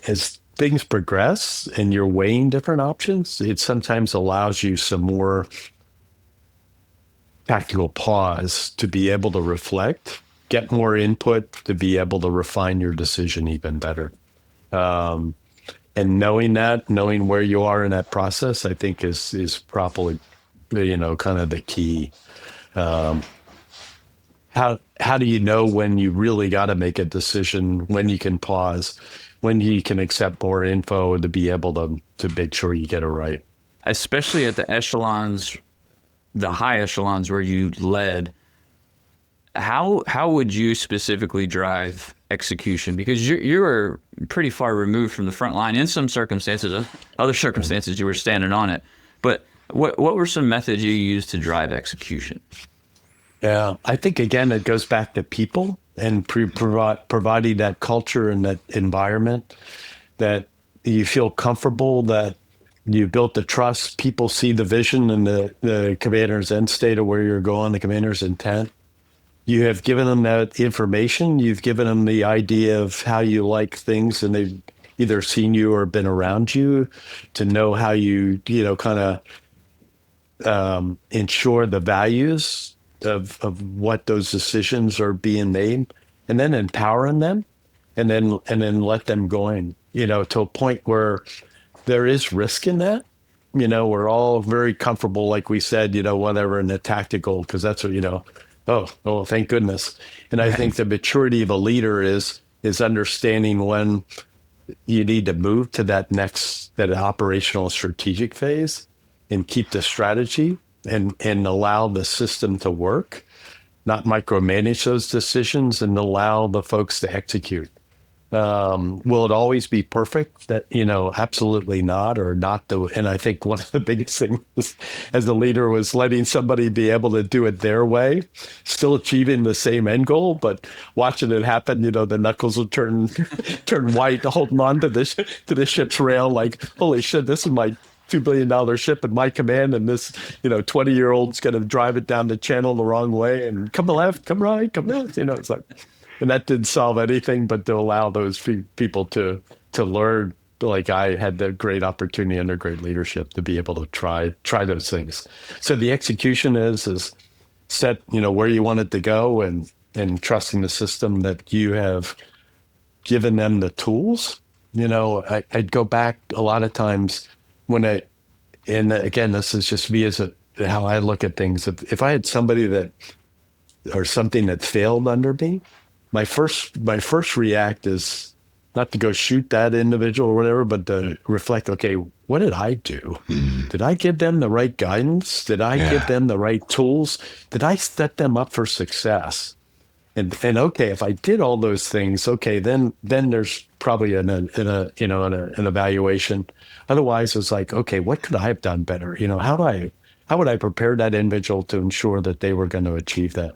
As things progress and you're weighing different options, it sometimes allows you some more tactical pause to be able to reflect, get more input, to be able to refine your decision even better. And knowing where you are in that process, I think is probably, kind of the key. How do you know when you really got to make a decision, when you can pause, when you can accept more info to be able to make sure you get it right? Especially at the echelons, the high echelons where you led, how would you specifically drive execution? Because you were pretty far removed from the front line in some circumstances. Other circumstances, you were standing on it. But what were some methods you used to drive execution? Yeah, I think, again, it goes back to people and providing that culture and that environment that you feel comfortable, that you built the trust. People see the vision and the commander's end state of where you're going, the commander's intent. You have given them that information. You've given them the idea of how you like things, and they've either seen you or been around you to know how you, kind of ensure the values of what those decisions are being made, and then empowering them and then let them go in, to a point where there is risk in that. We're all very comfortable, like we said, whatever in the tactical, because that's what, oh, thank goodness. And I think the maturity of a leader is understanding when you need to move to that operational strategic phase and keep the strategy and allow the system to work, not micromanage those decisions and allow the folks to execute. Will it always be perfect? That, absolutely not, or not the, and I think one of the biggest things as a leader was letting somebody be able to do it their way, still achieving the same end goal, but watching it happen, the knuckles will turn white, holding on to the ship's rail, like, holy shit, this is my $2 billion ship in my command, and this 20-year-old's going to drive it down the channel the wrong way, and come left, come right, come left. It's like, and that didn't solve anything, but to allow those people to learn. Like, I had the great opportunity under great leadership to be able to try those things. So the execution is set, where you want it to go, and trusting the system that you have given them the tools. I'd go back a lot of times and again, this is just me how I look at things. If I had somebody or something that failed under me, my first react is not to go shoot that individual or whatever, but to reflect, okay, what did I do? Did I give them the right guidance? Did I give them the right tools? Did I set them up for success? And okay, if I did all those things, okay, then there's probably an evaluation. Otherwise, it's like, okay, what could I have done better? How would I prepare that individual to ensure that they were going to achieve that?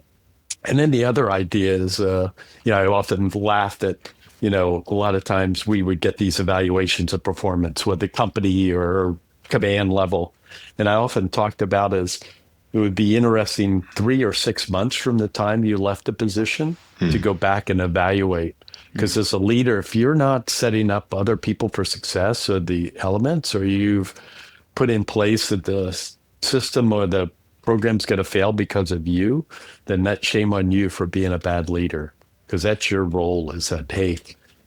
And then the other idea is, I often laugh that, a lot of times we would get these evaluations of performance with the company or command level. And I often talked about it would be interesting 3 or 6 months from the time you left the position to go back and evaluate. Because as a leader, if you're not setting up other people for success or the elements, or you've put in place that the system or the program's going to fail because of you, then that's shame on you for being a bad leader. Because that's your role, is that, hey,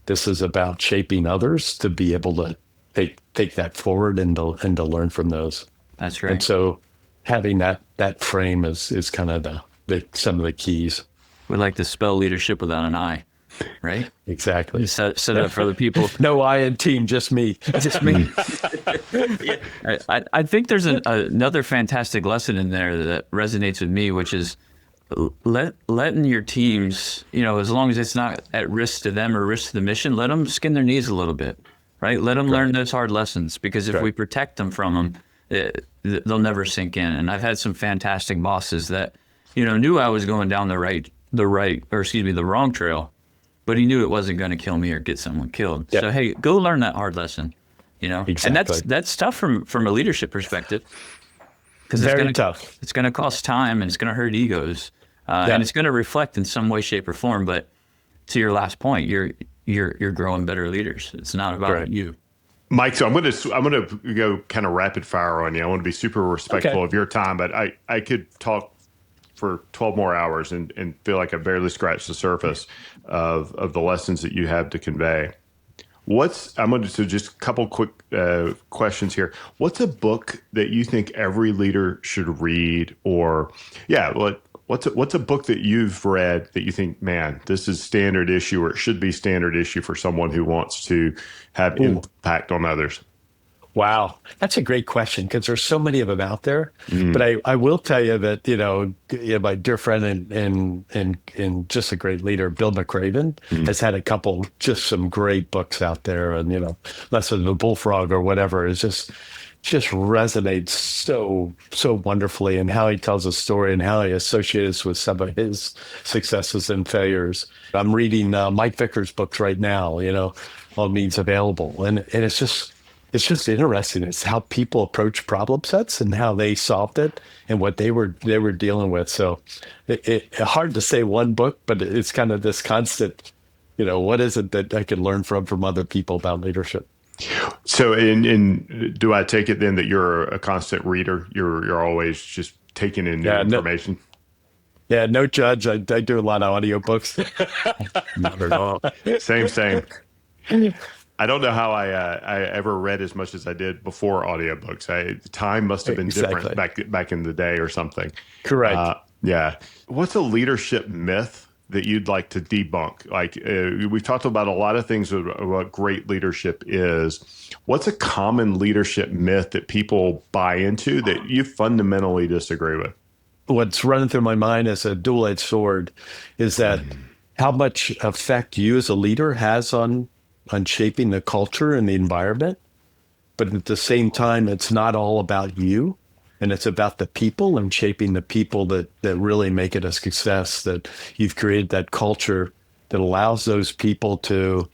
this is about shaping others to be able to take that forward and to learn from those. That's right. And so having that frame is kind of some of the keys. We like to spell leadership without an I, right? Exactly. Set it up for other people. No I in team, just me. Just me. I think there's another fantastic lesson in there that resonates with me, which is letting your teams, as long as it's not at risk to them or risk to the mission, let them skin their knees a little bit, right? Let them learn those hard lessons, because if we protect them from them, they'll never sink in. And I've had some fantastic bosses that, knew I was going down the wrong trail, but he knew it wasn't going to kill me or get someone killed. Yep. So, hey, go learn that hard lesson, Exactly. And that's tough from a leadership perspective. Because tough. It's going to cost time, and it's going to hurt egos, and it's going to reflect in some way, shape, or form. But to your last point, you're growing better leaders. It's not about you. Mike, so I'm gonna go kind of rapid fire on you. I want to be super respectful of your time, but I could talk for 12 more hours and feel like I've barely scratched the surface of the lessons that you have to convey. So just a couple quick questions here. What's a book that you think every leader should read? Or what's a book that you've read that you think, man, this is standard issue, or it should be standard issue for someone who wants to have impact on others? Wow, that's a great question, because there's so many of them out there. But I will tell you that my dear friend and just a great leader, Bill McRaven, has had a couple, just some great books out there, and Lesson of the Bullfrog or whatever is just resonates so wonderfully, and how he tells a story and how he associates with some of his successes and failures. I'm reading Mike Vicker's books right now, All Means Available, and it's just interesting. It's how people approach problem sets and how they solved it and what they were dealing with. So it's hard to say one book, but it's kind of this constant, what is it that I can learn from other people about leadership? So, do I take it then that you're a constant reader? You're always just taking in new information? Yeah, no judge. I do a lot of audiobooks. Not at all. Same. I don't know how I ever read as much as I did before audiobooks. Time must have been different Exactly. back in the day or something. Correct. Yeah. What's a leadership myth that you'd like to debunk? Like we've talked about a lot of things of what great leadership is. What's a common leadership myth that people buy into that you fundamentally disagree with? What's running through my mind as a dual-edged sword is that how much effect you as a leader has on shaping the culture and the environment. But at the same time, it's not all about you, and it's about the people and shaping the people that really make it a success, that you've created that culture that allows those people to,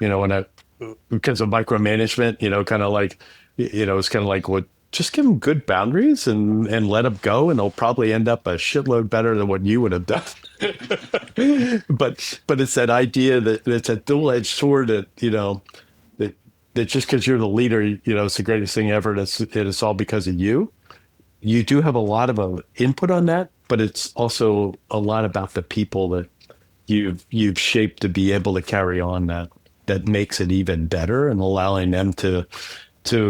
because of micromanagement, kind of like, it's kind of like what, just give them good boundaries and let them go, and they'll probably end up a shitload better than what you would have done. But it's that idea that it's a dual-edged sword that, that just because you're the leader, it's the greatest thing ever. It's all because of you. You do have a lot of input on that, but it's also a lot about the people that you've shaped to be able to carry on that makes it even better, and allowing them to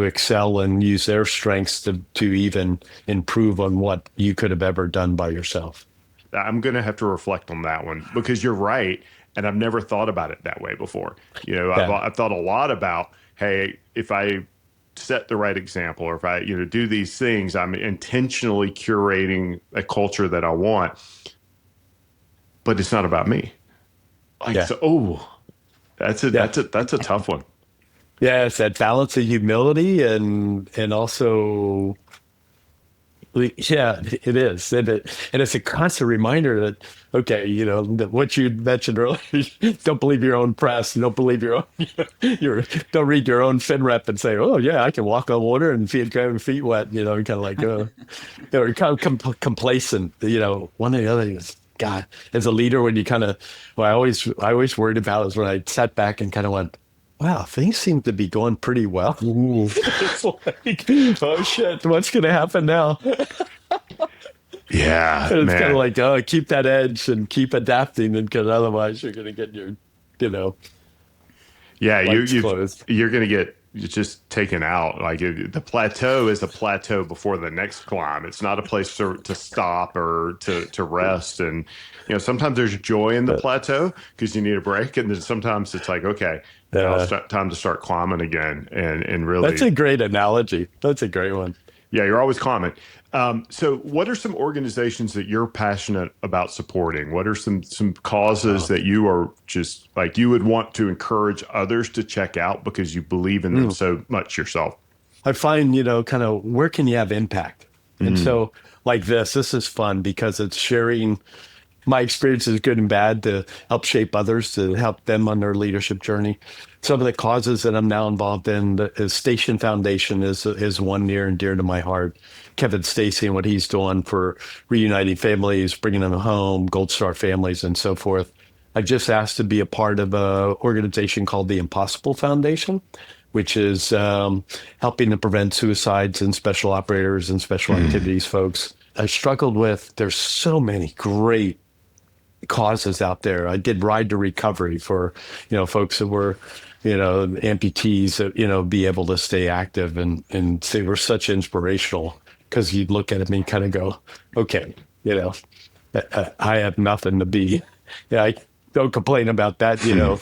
excel and use their strengths to even improve on what you could have ever done by yourself. I'm going to have to reflect on that one because you're right. And I've never thought about it that way before. Yeah. I've thought a lot about, hey, if I set the right example or if I, do these things, I'm intentionally curating a culture that I want, but it's not about me. Like, Yeah. so, oh, Yeah. that's a tough one. Yeah. It's that balance of humility and also, yeah, it is. And it's a constant reminder that, okay, that what you mentioned earlier, don't believe your own press, don't believe your own, don't read your own FinRep and say, oh, yeah, I can walk on water and get my feet wet, kind of like, or kind of complacent. One of the other things, God, as a leader, when you kind of, what I always worried about is when I sat back and kind of went, wow, things seem to be going pretty well. It's like, oh shit, what's going to happen now? Yeah, And it's kind of man. like, oh, keep that edge and keep adapting, and because otherwise you're going to get your, you know, Yeah, lights closed. you're going to get just taken out. Like the plateau is a plateau before the next climb. It's not a place to stop or to rest. And sometimes there's joy in the But plateau because you need a break, and then sometimes it's like, okay, now it's uh, time to start climbing again, and that's really, a great analogy. That's a great one. yeah, you're always climbing. So, what are some organizations that you're passionate about supporting? What are some causes that you are just like you would want to encourage others to check out because you believe in them Mm. so much yourself? I find, kind of where can you have impact? And Mm. so, like this is fun because it's sharing my experiences, good and bad, to help shape others, to help them on their leadership journey. Some of the causes that I'm now involved in is Station Foundation is one near and dear to my heart. Kevin Stacy and what he's doing for reuniting families, bringing them home, Gold Star families, and so forth. I just asked to be a part of an organization called the Impossible Foundation, which is helping to prevent suicides and special operators and special activities folks. I struggled with, there's so many great causes out there. I did Ride to Recovery for, folks that were, amputees that, be able to stay active, and they were such inspirational because you'd look at them and kind of go, okay, I have nothing to be. Yeah, I don't complain about that, you know,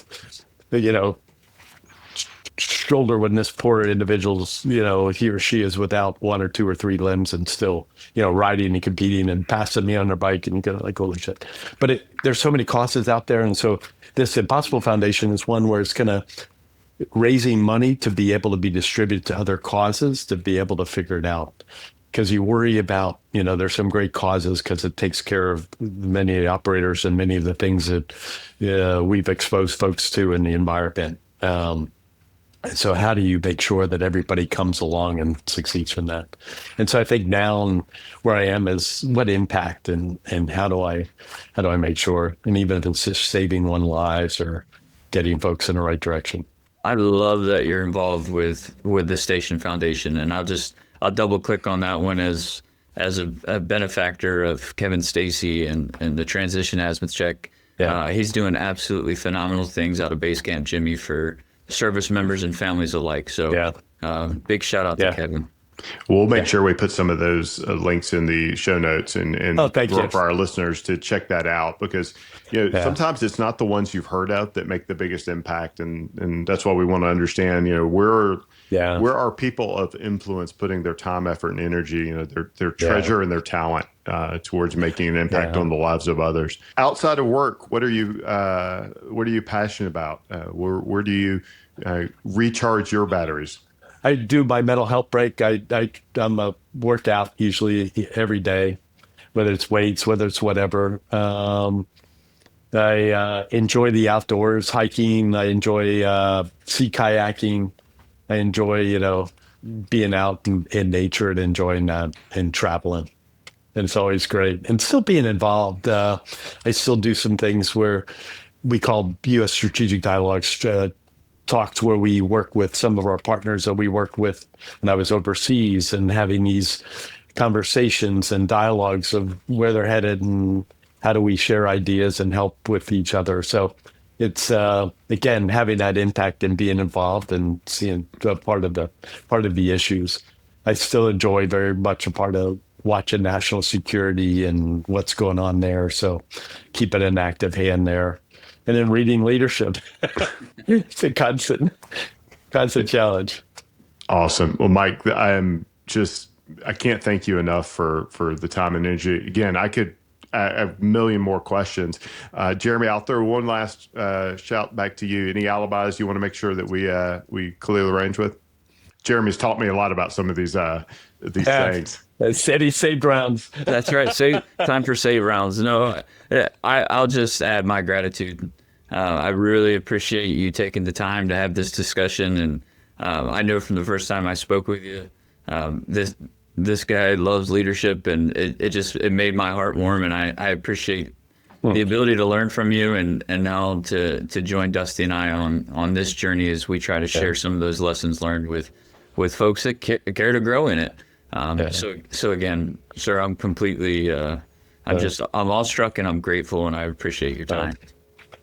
shoulder when this poor individual's, he or she is without one or two or three limbs and still, riding and competing and passing me on their bike, and you go like, holy shit. But there's so many causes out there. And so this Impossible Foundation is one where it's going to raising money to be able to be distributed to other causes to be able to figure it out. Because you worry about, there's some great causes because it takes care of many of the operators and many of the things that we've exposed folks to in the environment. So how do you make sure that everybody comes along and succeeds from that? And so I think now where I am is what impact and how do I make sure, and even if it's just saving one lives or getting folks in the right direction. I love that you're involved with the Station Foundation, and I'll double click on that one as a benefactor of Kevin Stacy and the transition azimuth check. Yeah. He's doing absolutely phenomenal things out of Base Camp Jimmy for service members and families alike. So big shout out to Kevin. We'll make sure we put some of those links in the show notes and for our listeners to check that out, because sometimes it's not the ones you've heard of that make the biggest impact, and that's why we want to understand where are people of influence putting their time, effort, and energy, their treasure and their talent towards making an impact on the lives of others. Outside of work, what are you passionate about? Where do you recharge your batteries? I do my mental health break. I'm a workout usually every day, whether it's weights, whether it's whatever. I enjoy the outdoors, hiking. I enjoy sea kayaking. I enjoy, being out in nature and enjoying that and traveling. And it's always great. And still being involved. I still do some things where we call U.S. Strategic Dialogues talks where we work with some of our partners that we worked with when I was overseas, and having these conversations and dialogues of where they're headed and how do we share ideas and help with each other. So it's again, having that impact and being involved and seeing part of the issues. I still enjoy very much a part of watching national security and what's going on there. So keeping an active hand there. And then reading leadership. It's a constant challenge. Awesome. Well, Mike, I can't thank you enough for the time and energy. Again, I have a million more questions. Jeremy, I'll throw one last shout back to you. Any alibis you want to make sure that we clear the range with? Jeremy's taught me a lot about some of these things. Steady, saved rounds. That's right. Time for save rounds. No, I'll just add my gratitude. I really appreciate you taking the time to have this discussion. And I know from the first time I spoke with you, this guy loves leadership, and it made my heart warm. And I appreciate the ability to learn from you, and now to join Dusty and I on this journey as we try to share some of those lessons learned with folks that care to grow in it. So again, sir, I'm completely, I'm awestruck, and I'm grateful, and I appreciate your time.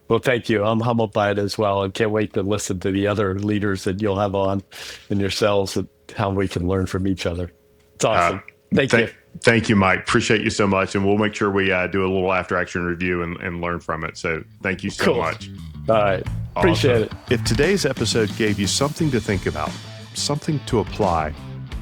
Well, thank you. I'm humbled by it as well, and can't wait to listen to the other leaders that you'll have on and yourselves, and how we can learn from each other. It's awesome. Thank you. Thank you, Mike. Appreciate you so much. And we'll make sure we do a little after action review and learn from it. So thank you so much. All right. Appreciate it. If today's episode gave you something to think about, something to apply,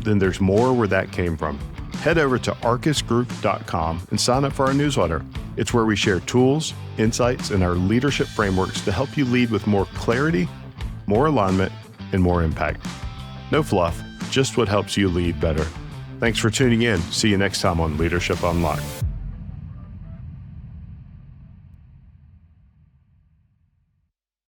then there's more where that came from. Head over to arcusgroup.com and sign up for our newsletter. It's where we share tools, insights, and our leadership frameworks to help you lead with more clarity, more alignment, and more impact. No fluff, just what helps you lead better. Thanks for tuning in. See you next time on Leadership Unlocked.